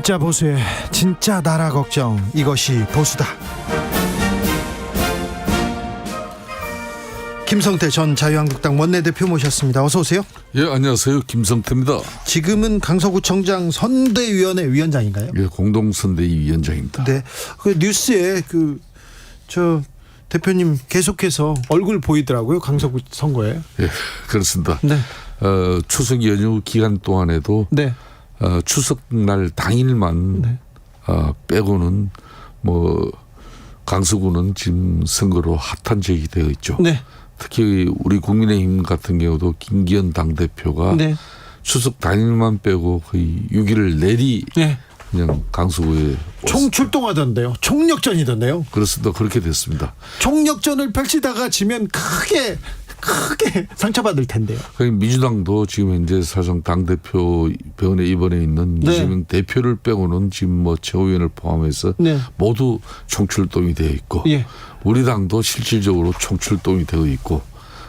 진짜 보수의 진짜 나라 걱정, 이것이 보수다. 김성태 전 자유한국당 원내대표 모셨습니다. 어서 오세요. 예, 안녕하세요. 김성태입니다. 지금은 강서구청장 선대위원회 위원장인가요? 예, 공동선대위 위원장입니다. 네. 그 뉴스에 저 대표님 계속해서 얼굴 보이더라고요. 강서구 선거에. 예, 그렇습니다. 네. 추석 연휴 기간 동안에도 네. 추석날 당일만 네. 빼고는 뭐 강서구는 지금 선거로 핫한 지역이 되어 있죠. 네. 특히 우리 국민의힘 같은 경우도 김기현 당대표가 네. 추석 당일만 빼고 거의 6일을 내리 네. 그냥 강서구에 총 출동하던데요. 총력전이던데요. 그렇습니다. 그렇게 됐습니다. 총력전을 펼치다가 지면 크게 상처받을 텐데요. 민주당도 지금 현재 사실상 당대표 변에 입원해 있는 네. 이재명 대표를 빼고는 지금 뭐 최고위원을 포함해서 네. 모두 총출동이 되어 있고 예. 우리 당도 실질적으로 총출동이 되어 있고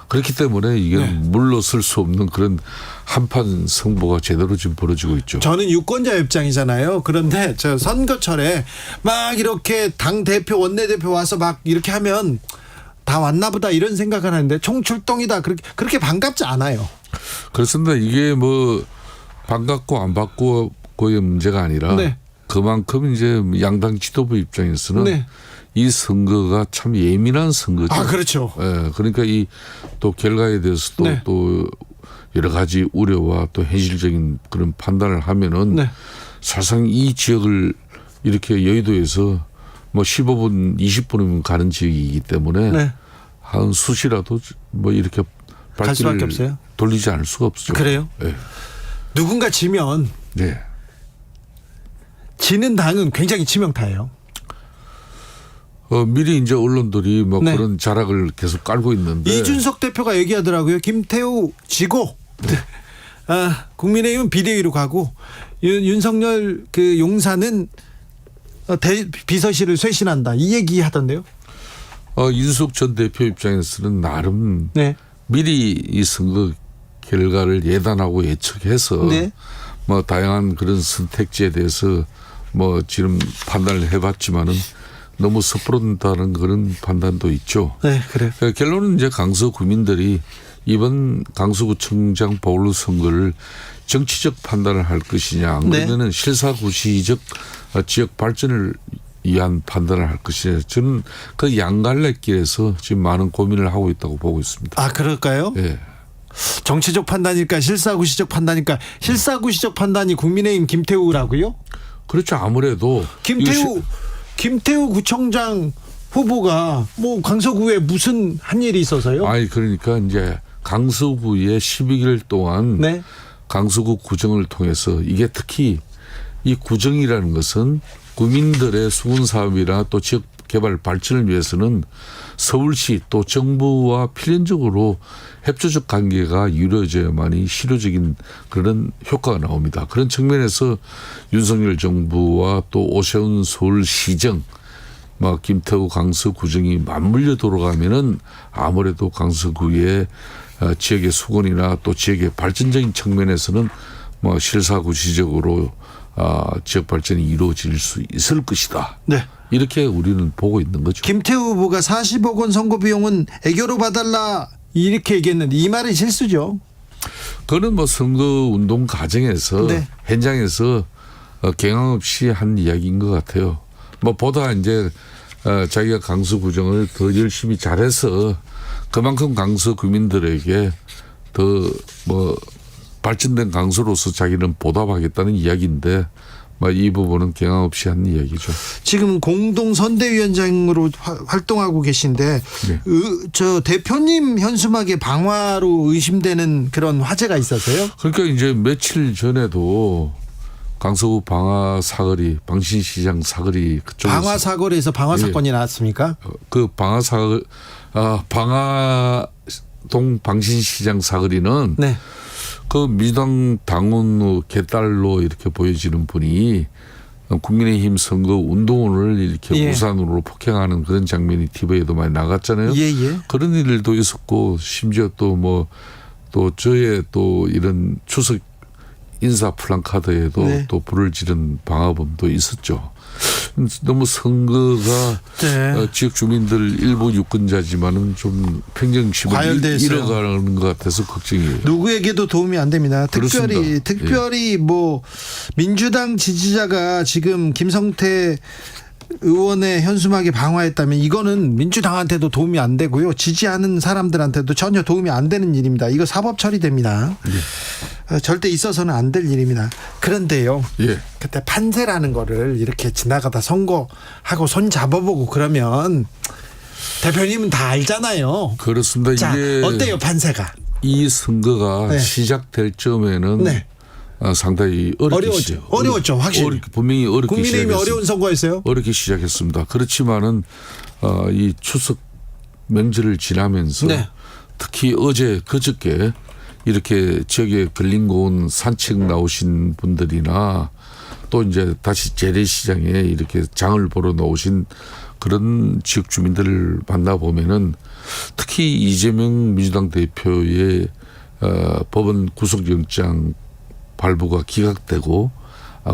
그렇기 때문에 이게 네. 물러설 수 없는 그런 한판 승부가 제대로 지금 벌어지고 있죠. 저는 유권자 입장이잖아요. 그런데 저 선거철에 막 이렇게 당 대표 원내대표 와서 막 이렇게 하면 다 왔나 보다 이런 생각을 하는데 총출동이다 그렇게 반갑지 않아요. 그렇습니다. 이게 뭐 반갑고 안 받고의 문제가 아니라 네. 그만큼 이제 양당 지도부 입장에서는 네. 이 선거가 참 예민한 선거죠. 아, 그렇죠. 예, 그러니까 이 또 결과에 대해서도 네. 또 여러 가지 우려와 또 현실적인 그런 판단을 하면은 네. 사실상 이 지역을 이렇게 여의도에서 뭐 15분, 20분이면 가는 지역이기 때문에 네. 한 수시라도 뭐 이렇게 갈 수밖에 발길을 없어요. 돌리지 않을 수가 없죠. 그래요? 예. 누군가 지면 네. 지는 당은 굉장히 치명타예요. 미리 이제 언론들이 뭐 네. 그런 자락을 계속 깔고 있는데 이준석 대표가 얘기하더라고요. 김태우 지고 국민의힘은 비대위로 가고 윤석열 그 용사는 비서실을 쇄신한다 이 얘기 하던데요. 이준석 전 대표 입장에서는 나름 네. 미리 이 선거 결과를 예단하고 예측해서 네. 뭐 다양한 그런 선택지에 대해서 뭐 지금 판단을 해봤지만은 너무 섣부른다는 그런 판단도 있죠. 네, 그래요. 결론은 이제 강서 구민들이 이번 강서구청장 보궐선거를 정치적 판단을 할 것이냐, 안 그러면은 실사구시적 지역 발전을 위한 판단을 할 것이냐. 저는 그 양갈래길에서 지금 많은 고민을 하고 있다고 보고 있습니다. 아, 그럴까요? 예. 정치적 판단일까 실사구시적 판단일까? 실사구시적 판단이 국민의힘 김태우라고요? 그렇죠. 아무래도 김태우 구청장 후보가 뭐 강서구에 무슨 한 일이 있어서요? 아니 그러니까 이제 강서구에 12개월 동안 네. 강서구 구정을 통해서 이게 특히 이 구정이라는 것은 구민들의 수군 사업이나 또 지역 개발 발전을 위해서는 서울시 또 정부와 필연적으로 협조적 관계가 이루어져야만이 실효적인 그런 효과가 나옵니다. 그런 측면에서 윤석열 정부와 또 오세훈 서울시정, 뭐 김태우 강서구정이 맞물려 돌아가면은 아무래도 강서구의 지역의 수건이나 또 지역의 발전적인 측면에서는 뭐 실사구시적으로 지역 발전이 이루어질 수 있을 것이다. 네. 이렇게 우리는 보고 있는 거죠. 김태우 후보가 40억 원 선거 비용은 애교로 봐달라 이렇게 얘기했는데 이 말은 실수죠. 그거는 뭐 선거 운동 과정에서 네. 현장에서 경황 없이 한 이야기인 것 같아요. 뭐 보다 이제 자기가 강서 구정을 더 열심히 잘해서 그만큼 강서 구민들에게 더 뭐 발전된 강서로서 자기는 보답하겠다는 이야기인데 이 부분은 경황 없이 한 이야기죠. 지금 공동선대위원장으로 활동하고 계신데 네. 저 대표님 현수막에 방화로 의심되는 그런 화제가 있어서요. 그러니까 이제 며칠 전에도 강서구 방화 사거리, 방신시장 사거리 그쪽에서 방화 사거리에서 방화 사건이 나왔습니까? 그 방화 사거리, 방화동 방신시장 사거리는 네. 그 민주당 당원 개딸로 이렇게 보여지는 분이 국민의힘 선거 운동원을 이렇게 우산으로 폭행하는 그런 장면이 TV에도 많이 나갔잖아요. 예. 그런 일도 있었고 심지어 또 뭐 또 저의 또 이런 추석 인사 플랜카드에도 네. 또 불을 지른 방화범도 있었죠. 너무 선거가 네. 지역 주민들 일부 유권자지만은 좀 평정심을 과열돼 있어요. 잃어가는 것 같아서 걱정이에요. 누구에게도 도움이 안 됩니다. 그렇습니다. 특별히 뭐 민주당 지지자가 지금 김성태 의원의 현수막에 방화했다면 이거는 민주당한테도 도움이 안 되고요. 지지하는 사람들한테도 전혀 도움이 안 되는 일입니다. 이거 사법 처리됩니다. 절대 있어서는 안 될 일입니다. 그런데요. 예. 그때 판세라는 거를 이렇게 지나가다 선거하고 손 잡아보고 그러면 대표님은 다 알잖아요. 그렇습니다. 자, 이게 어때요 판세가? 이 선거가 네. 시작될 점에는 네. 상당히 어려웠죠. 확실히. 분명히 어렵게 국민의힘이 시작했습니다. 어려운 선거였어요. 어렵게 시작했습니다. 그렇지만은 이 추석 명절을 지나면서 네. 특히 어제 그저께 이렇게 지역에 걸린 고온 산책 나오신 분들이나 또 이제 다시 재래시장에 이렇게 장을 보러 나오신 그런 지역 주민들을 만나보면은 특히 이재명 민주당 대표의 법원 구속영장 발부가 기각되고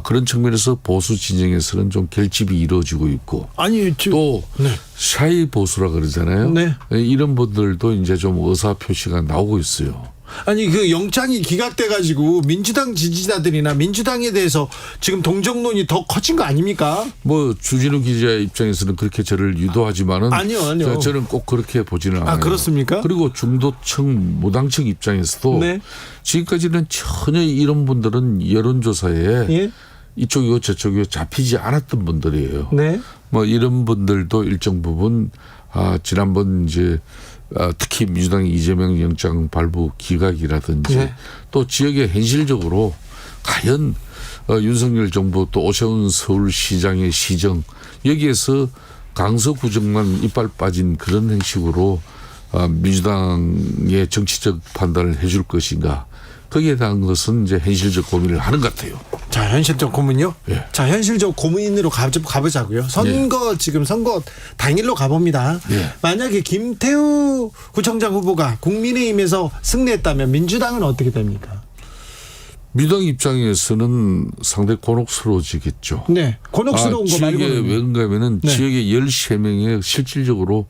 그런 측면에서 보수 진영에서는 좀 결집이 이루어지고 있고 아니 또 네. 샤이 보수라 그러잖아요. 네. 이런 분들도 이제 좀 의사 표시가 나오고 있어요. 아니 그 영장이 기각돼 가지고 민주당 지지자들이나 민주당에 대해서 지금 동정론이 더 커진 거 아닙니까? 뭐 주진우 기자의 입장에서는 그렇게 저를 유도하지만은 아니요. 저는 꼭 그렇게 보지는 않아요. 그렇습니까? 그리고 중도층 무당층 입장에서도 네. 지금까지는 전혀 이런 분들은 여론조사에 예. 이쪽이고 저쪽이고 잡히지 않았던 분들이에요. 네. 뭐 이런 분들도 일정 부분 지난번 이제 특히 민주당 이재명 영장 발부 기각이라든지 네. 또 지역에 현실적으로 과연 윤석열 정부 또 오세훈 서울시장의 시정 여기에서 강서구정만 이빨 빠진 그런 형식으로 민주당의 정치적 판단을 해줄 것인가 거기에 대한 것은 이제 현실적 고민을 하는 것 같아요. 자 현실적 고민요? 예. 자 현실적 고민으로 가보자고요. 선거 지금 선거 당일로 가봅니다. 예. 만약에 김태우 구청장 후보가 국민의힘에서 승리했다면 민주당은 어떻게 됩니까? 민주당 입장에서는 상당히 곤혹스러워지겠죠. 네, 곤혹스러운 거 지역에 말고는 왜 그런가면은 네. 지역에 13명의 실질적으로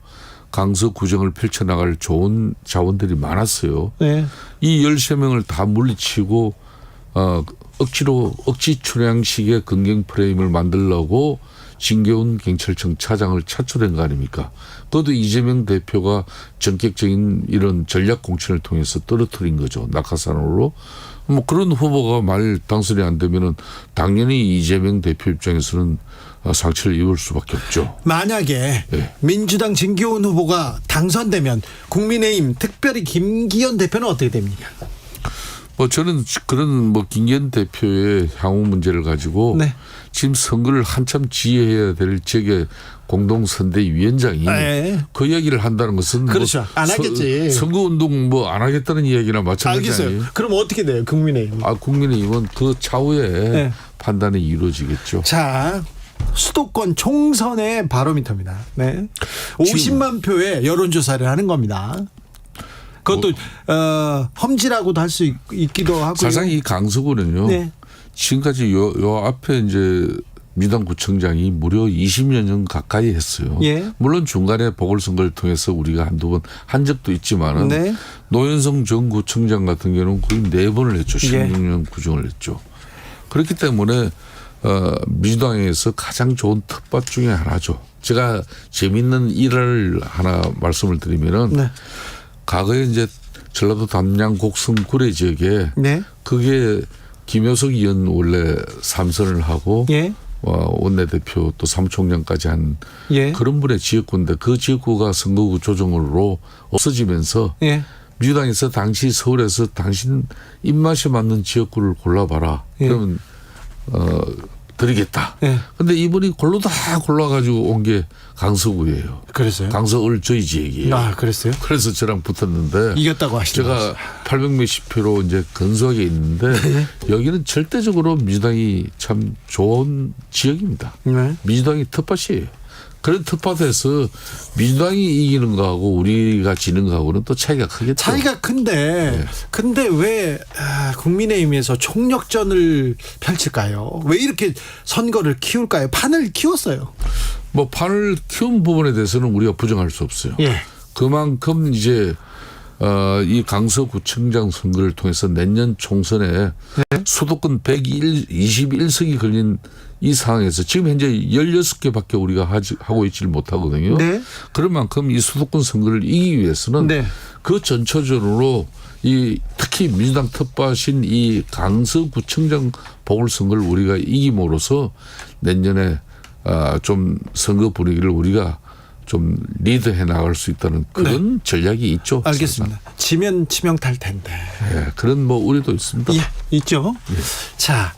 강서구정을 펼쳐나갈 좋은 자원들이 많았어요. 네. 이 13명을 다 물리치고 억지로 억지 춘향식의 긍정 프레임을 만들려고 진계훈 경찰청 차장을 차출한 거 아닙니까? 그것도 이재명 대표가 전격적인 이런 전략 공천을 통해서 떨어뜨린 거죠. 낙하산으로. 뭐 그런 후보가 말 당선이 안 되면은 당연히 이재명 대표 입장에서는 상처를 입을 수밖에 없죠. 만약에 네. 민주당 진기훈 후보가 당선되면 국민의힘 특별히 김기현 대표는 어떻게 됩니까? 뭐 저는 그런 뭐 김기현 대표의 향후 문제를 가지고 네. 지금 선거를 한참 지휘해야 될 지역의 공동선대위원장이 네. 그 이야기를 한다는 것은 그렇죠. 뭐 안 하겠지. 선거운동 뭐 안 하겠다는 이야기나 마찬가지 알겠어요. 아니에요? 그럼 어떻게 돼요? 국민의힘. 국민의힘은 그 차후에 네. 판단이 이루어지겠죠. 자, 수도권 총선의 바로미터입니다. 네. 50만 표의 여론조사를 하는 겁니다. 그것도 험지라고도 할 수 있기도 하고요. 사실상 이 강서구는요. 네. 지금까지 요 앞에 이제 민주당 구청장이 무려 20여 년 가까이 했어요. 예. 물론 중간에 보궐선거를 통해서 우리가 한두 번 한 적도 있지만은 네. 노현성 전 구청장 같은 경우는 거의 4번을 했죠. 16년 구정을 했죠. 그렇기 때문에 민주당에서 가장 좋은 텃밭 중에 하나죠. 제가 재밌는 일화를 하나 말씀을 드리면은 네. 과거에 이제 전라도 담양 곡성 구례 지역에 네. 그게 김효석 의원 원래 3선을 하고 예. 원내대표 또 사무총장까지 한 예. 그런 분의 지역구인데 그 지역구가 선거구 조정으로 없어지면서 예. 민주당에서 당시 서울에서 당신 입맛에 맞는 지역구를 골라봐라. 예. 그러면 드리겠다. 예. 근데 이분이 골로 다 골라가지고 온 게 강서구예요. 그랬어요? 강서을 저희 지역이에요. 아, 그랬어요? 그래서 저랑 붙었는데 이겼다고 하시죠. 제가 800몇십 표로 이제 근소하게 있는데 여기는 절대적으로 민주당이 참 좋은 지역입니다. 네. 민주당이 텃밭이에요. 그런 특파에서 민주당이 이기는 거하고 우리가 지는 거하고는 또 차이가 크겠죠. 차이가 큰데 근데 왜 국민의힘에서 총력전을 펼칠까요? 왜 이렇게 선거를 키울까요? 판을 키웠어요. 뭐 판을 키운 부분에 대해서는 우리가 부정할 수 없어요. 예. 그만큼 이제 이 강서구청장 선거를 통해서 내년 총선에 수도권 121석이 걸린 이 상황에서 지금 현재 16개밖에 우리가 하고 있지를 못하거든요. 네. 그런 만큼 이 수도권 선거를 이기기 위해서는 네. 그 전초전으로 이 특히 민주당 텃밭인 이 강서구청장 보궐선거를 우리가 이김으로써 내년에 좀 선거 분위기를 우리가 좀 리드해 나갈 수 있다는 그런 전략이 있죠. 알겠습니다. 지면 치명타일 텐데. 예, 그런 뭐 우려도 있습니다. 예, 있죠. 자,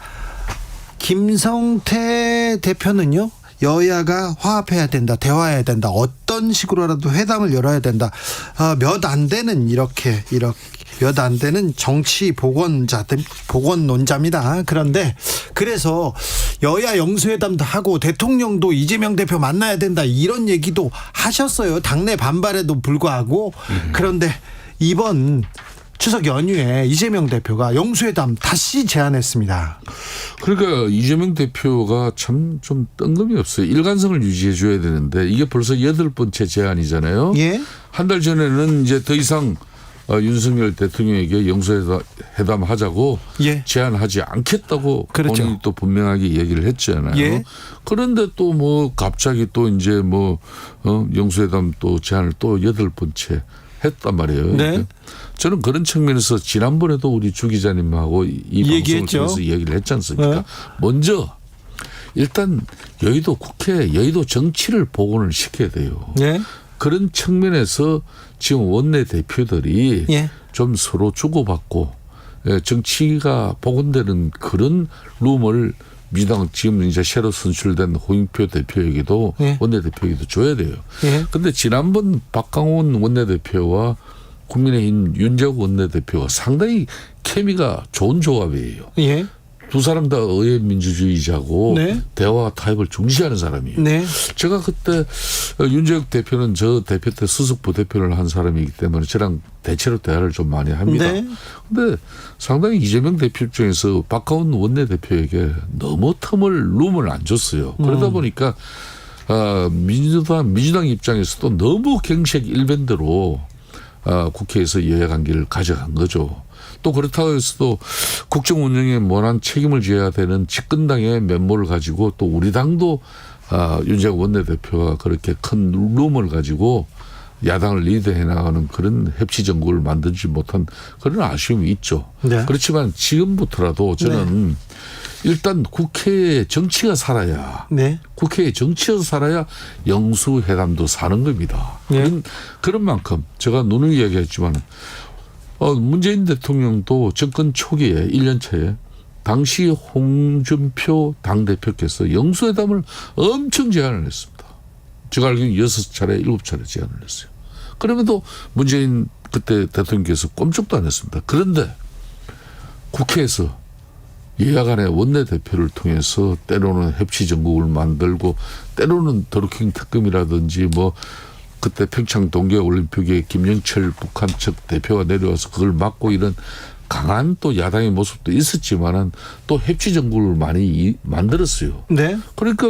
김성태 대표는요. 여야가 화합해야 된다, 대화해야 된다, 어떤 식으로라도 회담을 열어야 된다. 몇 안 되는 이렇게 몇 안 되는 정치 복원론자입니다. 그런데 그래서 여야 영수회담도 하고 대통령도 이재명 대표 만나야 된다 이런 얘기도 하셨어요. 당내 반발에도 불구하고. 그런데 이번 추석 연휴에 이재명 대표가 영수회담 다시 제안했습니다. 그러니까 이재명 대표가 참 좀 뜬금이 없어요. 일관성을 유지해 줘야 되는데 이게 벌써 8번째 제안이잖아요. 예. 한 달 전에는 이제 더 이상 윤석열 대통령에게 영수회담 하자고 예. 제안하지 않겠다고 그렇죠. 본인이 또 분명하게 얘기를 했잖아요. 예. 그런데 또 뭐 갑자기 또 이제 뭐 영수회담 또 제안을 또 8번째 했단 말이에요. 네. 저는 그런 측면에서 지난번에도 우리 주 기자님하고 이 방송을 얘기했죠. 통해서 얘기를 했지 않습니까? 네. 먼저 일단 여의도 국회, 여의도 정치를 복원을 시켜야 돼요. 예. 그런 측면에서 지금 원내대표들이 예. 좀 서로 주고받고 정치가 복원되는 그런 룸을 민주당 지금 이제 새로 선출된 홍영표 대표에게도 예. 원내대표에게도 줘야 돼요. 그런데 예. 지난번 박강원 원내대표와 국민의힘 윤재욱 원내대표가 상당히 케미가 좋은 조합이에요. 예. 두 사람 다 의회 민주주의자고 네. 대화 타협을 중시하는 사람이에요. 네. 제가 그때 윤재욱 대표는 저 대표 때 수석 부대표를 한 사람이기 때문에 저랑 대체로 대화를 좀 많이 합니다. 그런데 상당히 이재명 대표 입장에서 박가원 원내대표에게 너무 룸을 안 줬어요. 그러다 보니까 민주당 입장에서도 너무 경색 일변대로 국회에서 여야 관계를 가져간 거죠. 또 그렇다고 해서도 국정 운영에 원한 책임을 져야 되는 집권당의 면모를 가지고 또 우리 당도 윤재욱 원내대표가 그렇게 큰 룸을 가지고 야당을 리드해 나가는 그런 협치 정국을 만들지 못한 그런 아쉬움이 있죠. 네. 그렇지만 지금부터라도 저는 일단 국회에 정치가 살아야 네. 국회에 정치가 살아야 영수회담도 사는 겁니다. 네. 그런 만큼 제가 누누이 얘기했지만 문재인 대통령도 정권 초기에 1년 차에 당시 홍준표 당대표께서 영수회담을 엄청 제안을 했습니다. 제가 알기로는 6차례, 7차례 제안을 했어요. 그럼에도 문재인 그때 대통령께서 꼼짝도 안 했습니다. 그런데 국회에서 여야 간의 원내대표를 통해서 때로는 협치정국을 만들고 때로는 드루킹 특검이라든지 뭐 그때 평창 동계올림픽에 김영철 북한 측 대표가 내려와서 그걸 막고 이런 강한 또 야당의 모습도 있었지만은 또 협치정국을 많이 만들었어요. 네. 그러니까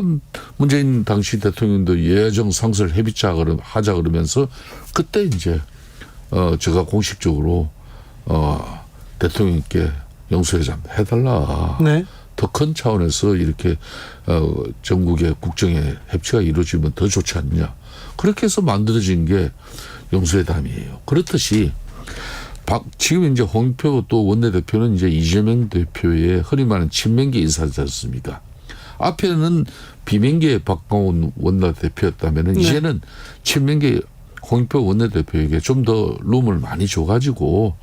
문재인 당시 대통령도 여야정 상설 협의자 하자 그러면서 그때 이제 제가 공식적으로 대통령께 영수회담 해달라. 네. 더 큰 차원에서 이렇게 전국의 국정의 협치가 이루어지면 더 좋지 않냐. 그렇게 해서 만들어진 게 영수회담이에요. 그렇듯이 지금 이제 홍영표 또 원내대표는 이제 이재명 대표의 흔히 말하는 친명계 인사지 않습니까? 앞에는 비명계 박강원 원내대표였다면 이제는 친명계 홍영표 원내대표에게 좀 더 룸을 많이 줘가지고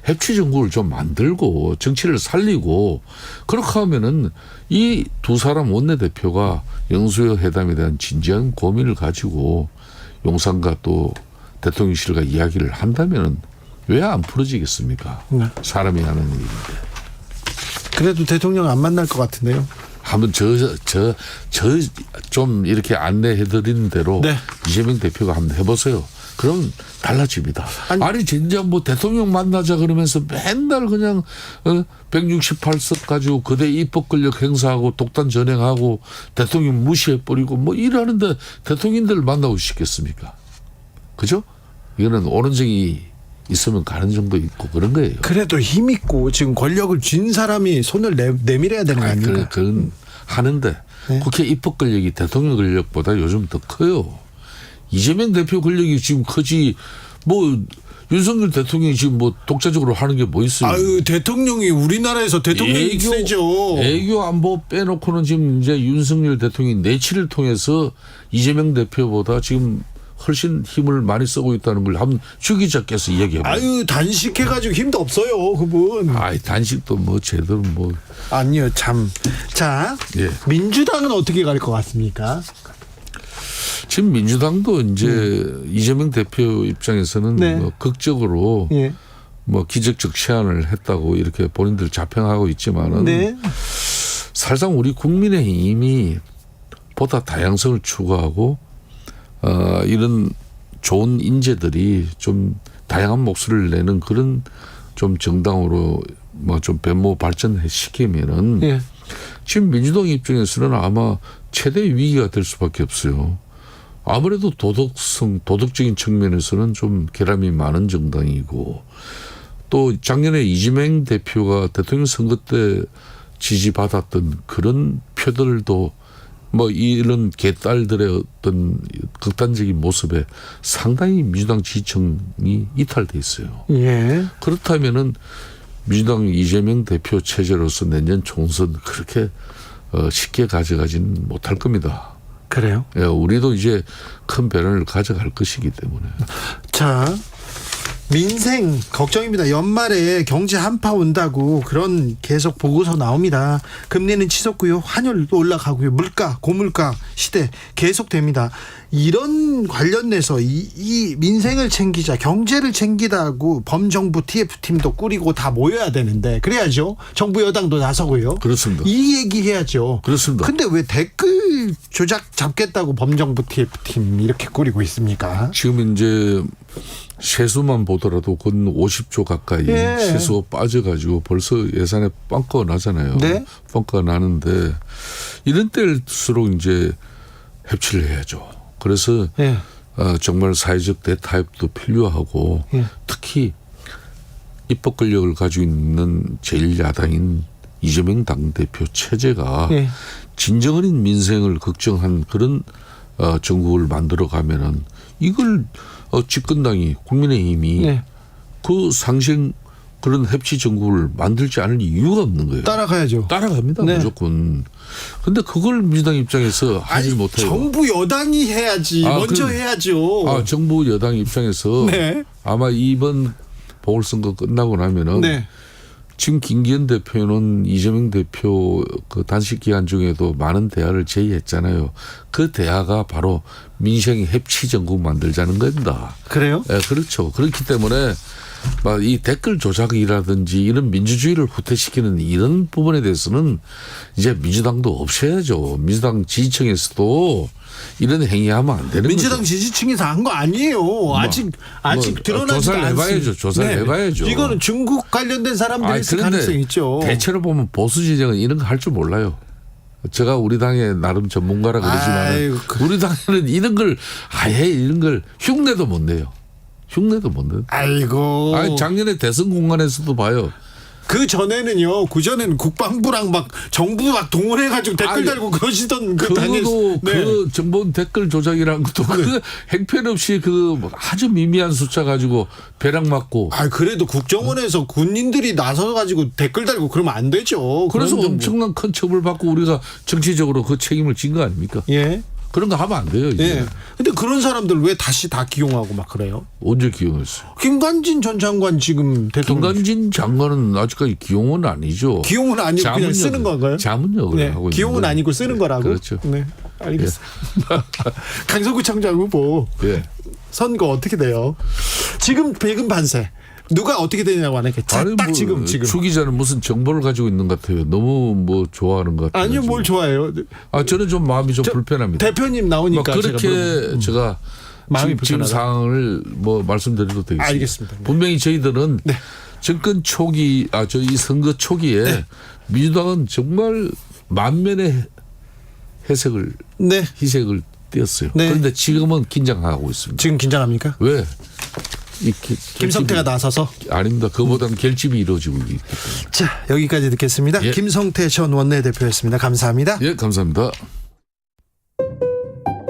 협치 정국을 좀 만들고 정치를 살리고 그렇게 하면은 이 두 사람 원내대표가 영수회담에 대한 진지한 고민을 가지고 용산과 또 대통령실과 이야기를 한다면은 왜 안 풀어지겠습니까? 네. 사람이 하는 일인데. 그래도 대통령 안 만날 것 같은데요. 한번 좀 이렇게 안내해드리는 대로 네. 이재명 대표가 한번 해보세요. 그럼 달라집니다. 아니 진짜 뭐 대통령 만나자 그러면서 맨날 그냥 168석 가지고 그대 입법 권력 행사하고 독단 전행하고 대통령 무시해버리고 뭐 이러는데 대통령들 만나고 싶겠습니까? 그죠? 이거는 오른정이 있으면 가는 정도 있고 그런 거예요. 그래도 힘 있고 지금 권력을 쥔 사람이 손을 내밀어야 되는 거 아닙니까? 그건 하는데 네. 국회 입법 권력이 대통령 권력보다 요즘 더 커요. 이재명 대표 권력이 지금 크지 뭐 윤석열 대통령이 지금 뭐 독자적으로 하는 게 뭐 있어요? 아유 대통령이 우리나라에서 대통령이 세죠. 애교 안보 빼놓고는 지금 이제 윤석열 대통령이 내치를 통해서 이재명 대표보다 지금 훨씬 힘을 많이 쓰고 있다는 걸 한번 주 기자께서 이야기해봐요. 아유 단식해가지고 힘도 없어요 그분. 아이 단식도 뭐 제대로 뭐 아니요 참. 자 예. 민주당은 어떻게 갈 것 같습니까? 지금 민주당도 이제 이재명 대표 입장에서는 네. 뭐 극적으로 예. 뭐 기적적 제안을 했다고 이렇게 본인들 자평하고 있지만은 네. 사실상 우리 국민의힘이 보다 다양성을 추구하고 이런 좋은 인재들이 좀 다양한 목소리를 내는 그런 좀 정당으로 뭐 좀 변모 발전시키면은 예. 지금 민주당 입장에서는 아마 최대 위기가 될 수밖에 없어요. 아무래도 도덕적인 측면에서는 좀 결함이 많은 정당이고 또 작년에 이재명 대표가 대통령 선거 때 지지받았던 그런 표들도 뭐 이런 개딸들의 어떤 극단적인 모습에 상당히 민주당 지지층이 이탈돼 있어요. 예. 그렇다면은 민주당 이재명 대표 체제로서 내년 총선 그렇게 쉽게 가져가지는 못할 겁니다. 그래요? 예, 우리도 이제 큰 변화를 가져갈 것이기 때문에. 자, 민생 걱정입니다. 연말에 경제 한파 온다고 그런 계속 보고서 나옵니다. 금리는 치솟고요. 환율도 올라가고요. 물가, 고물가 시대 계속됩니다. 이런 관련돼서 이 민생을 챙기자, 경제를 챙기다고 범정부 TF팀도 꾸리고 다 모여야 되는데 그래야죠. 정부 여당도 나서고요. 그렇습니다. 이 얘기 해야죠. 그렇습니다. 근데 왜 댓글 조작 잡겠다고 범정부 TF팀 이렇게 꾸리고 있습니까? 지금 이제 세수만 보더라도 건 50조 가까이 예. 세수가 빠져가지고 벌써 예산에 빵꾸가 나잖아요. 네. 빵꾸가 나는데 이런 때일수록 이제 협치를 해야죠. 그래서 예. 정말 사회적 대타협도 필요하고 예. 특히 입법 권력을 가지고 있는 제1야당인 이재명 당대표 체제가 예. 진정한 민생을 걱정한 그런 정국을 만들어 가면은 이걸 집권당이 국민의힘이 예. 그 상생 그런 협치 정국을 만들지 않을 이유가 없는 거예요. 따라가야죠. 따라갑니다. 네. 무조건. 근데 그걸 민주당 입장에서 하지 못해요. 정부 여당이 해야지. 먼저 해야죠. 정부 여당 입장에서 네. 아마 이번 보궐선거 끝나고 나면은 네. 지금 김기현 대표는 이재명 대표 그 단식 기간 중에도 많은 대화를 제의했잖아요. 그 대화가 바로 민생 협치 정국 만들자는 겁니다. 그래요? 네, 그렇죠. 그렇기 때문에 막 이 댓글 조작이라든지 이런 민주주의를 후퇴시키는 이런 부분에 대해서는 이제 민주당도 없애야죠. 민주당 지지층에서도 이런 행위하면 안 되는 민주당 거죠. 지지층에서 한 거 아니에요. 아직 드러나지 조사를 해봐야죠. 조사를 해봐야죠. 이거는 중국 관련된 사람들이 있을 가능성이 있죠. 대체로 보면 보수 진영은 이런 거 할 줄 몰라요. 제가 우리 당의 나름 전문가라 그러지만 우리 당에는 이런 걸 아예 이런 걸 흉내도 못 내요. 흉내도 못 내요. 아이고. 아니, 작년에 대선 공간에서도 봐요. 그 전에는요. 그 전에는 국방부랑 막 정부 막 동원해가지고 댓글 달고 그러시던 그 그것도 그 정보 댓글 조작이라는 것도 그 행편없이 그 아주 미미한 숫자 가지고 벼락 맞고. 아 그래도 국정원에서 군인들이 나서가지고 댓글 달고 그러면 안 되죠. 그래서 그런 엄청난 큰 처벌 받고 우리가 정치적으로 그 책임을 진 거 아닙니까? 예. 그런 거 하면 안 돼요. 이제. 예. 근데 그런 사람들 왜 다시 다 기용하고 막 그래요? 언제 기용했어요? 김관진 전 장관 지금 대통령. 김관진 장관은 아직까지 기용은 아니죠. 기용은 아니고 그냥 쓰는 건가요? 자문역을 네. 하고 있는 기용은 거예요. 아니고 쓰는 거라고? 그렇죠. 네. 알겠습니다. 강서구청장 후보 예. 선거 어떻게 돼요? 지금 배금 판세. 누가 어떻게 되냐고 안 했겠죠. 아니, 딱 뭐 지금. 추 기자는 무슨 정보를 가지고 있는 것 같아요. 너무 뭐 좋아하는 것 같아요. 아니요, 뭘 좋아해요. 저는 좀 마음이 좀 불편합니다. 대표님 나오니까 뭐 그렇게 제가 마음이 지금 불편하다. 상황을 뭐 말씀드려도 되겠습니다. 알겠습니다. 네. 분명히 저희들은 네. 정권 초기, 저희 선거 초기에 네. 민주당은 정말 만면의 희색을 띄었어요. 네. 그런데 지금은 긴장하고 있습니다. 지금 긴장합니까? 왜? 김성태가 나서서? 아닙니다. 그보다는 결집이 이루어지고 있기 때문에. 자, 여기까지 듣겠습니다. 예. 김성태 전 원내대표였습니다. 감사합니다. 예, 감사합니다.